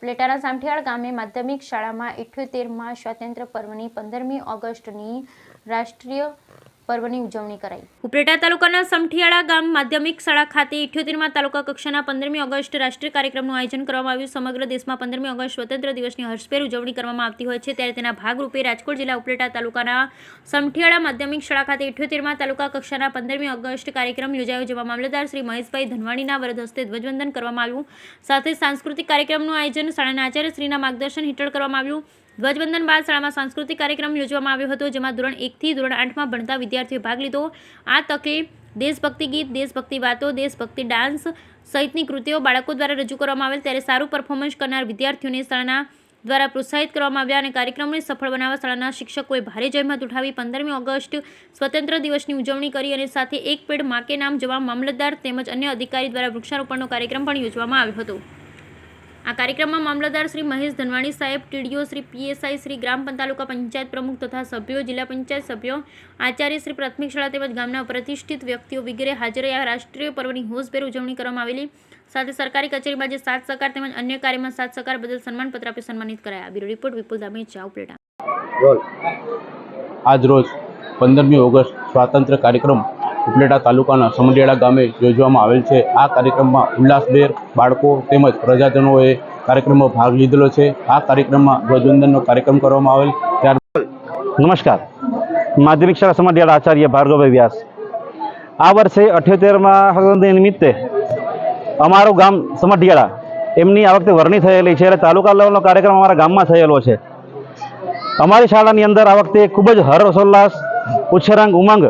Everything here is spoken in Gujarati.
ઉપલેટાના સામઠિયાળ ગામે માધ્યમિક શાળામાં 78મા સ્વાતંત્ર્ય પર્વની 15મી ઓગસ્ટની રાષ્ટ્રીય પર્વની ઉજવણી કરાઈ। ઉપલેટા તાલુકાના સામઠિયાળા ગામ માધ્યમિક શાળા ખાતે 78મા તાલુકા કક્ષાના 15મી ઓગસ્ટ રાષ્ટ્રીય કાર્યક્રમનું આયોજન કરવામાં આવ્યું। સમગ્ર દેશમાં 15મી ઓગસ્ટ સ્વતંત્ર દિવસની હર્ષભેર ઉજવણી કરવામાં આવતી હોય છે, ત્યારે તેના ભાગરૂપે રાજકોટ જિલ્લા ઉપલેટા તાલુકાના સામઠિયાળા માધ્યમિક શાળા ખાતે 78મા તાલુકા કક્ષાના 15મી ઓગસ્ટ કાર્યક્રમ યોજાયો, જેમાં મામલતદાર શ્રી મહેશભાઈ ધનવાણીના વરદ હસ્તે ધ્વજવંદન કરવામાં આવ્યું। સાથે સાંસ્કૃતિક કાર્યક્રમનું આયોજન શાળાના આચાર્ય શ્રીના માર્ગદર્શન હેઠળ કરવામાં આવ્યું। ધ્વજવંદન બાદ શાળામાં સાંસ્કૃતિક કાર્યક્રમ યોજવામાં આવ્યો હતો, જેમાં ધોરણ 1 થી ધોરણ 8માં ભણતા વિદ્યાર્થીઓએ ભાગ લીધો। આ તકે દેશભક્તિ ગીત, દેશભક્તિ વાતો, દેશભક્તિ ડાન્સ સહિતની કૃતિઓ બાળકો દ્વારા રજૂ કરવામાં આવેલ, ત્યારે સારું પરફોર્મન્સ કરનાર વિદ્યાર્થીઓને શાળાના દ્વારા પ્રોત્સાહિત કરવામાં આવ્યા અને કાર્યક્રમને સફળ બનાવવા શાળાના શિક્ષકોએ ભારે જહેમત ઉઠાવી 15મી ઓગસ્ટ સ્વતંત્ર દિવસની ઉજવણી કરી અને સાથે એક પેડ માં કે નામ જવા મામલતદાર તેમજ અન્ય અધિકારી દ્વારા વૃક્ષારોપણનો કાર્યક્રમ પણ યોજવામાં આવ્યો હતો। આ કાર્યક્રમમાં મામલતદાર શ્રી મહેશ ધનવાણી સાહેબ, ટીડીઓ શ્રી પીએસઆઈ શ્રી, ગ્રામ તાલુકા પંચાયત પ્રમુખ તથા સભ્યો, જિલ્લા પંચાયત સભ્યો, આચાર્ય શ્રી પ્રાથમિક શાળા તેમજ ગામના પ્રતિષ્ઠિત વ્યક્તિઓ વગેરે હાજર રહ્યા। રાષ્ટ્રીય પર્વની હોશભેર ઉજવણી કરવામાં આવેલી। સાથે સરકારી કચેરીમાં જે સાથ સહકાર તેમજ અન્ય કાર્યમાં સાથ સહકાર બદલ સન્માનપત્ર આપી સન્માનિત કરાયા। બ્યુરો રિપોર્ટ વિપુલ દામેચા, ઉપલેટા। આજ રોજ 15મી ઓગસ્ટ સ્વાતંત્ર્ય કાર્યક્રમ ઉપલેટા તાલુકાના સમઢિયાળા ગામે યોજવામાં આવેલ છે। આ કાર્યક્રમમાં ઉલ્લાસભેર બાળકો તેમજ પ્રજાજનોએ કાર્યક્રમમાં ભાગ લીધેલો છે। આ કાર્યક્રમમાં ધ્વજવંદનનો કાર્યક્રમ કરવામાં આવેલ। નમસ્કાર, માધ્યમિક શાળા સમઢિયાળા આચાર્ય ભાર્ગવભાઈ વ્યાસ। આ વર્ષે 78મા સ્વાતંત્ર્ય નિમિત્તે અમારું ગામ સમઢિયાળા એમની આ વખતે વરણી થયેલી છે, એટલે તાલુકા લેવલનો કાર્યક્રમ અમારા ગામમાં થયેલો છે। અમારી શાળાની અંદર આ વખતે ખૂબ જ હર્ષોલ્લાસ, ઉચ્છરાંગ, ઉમંગ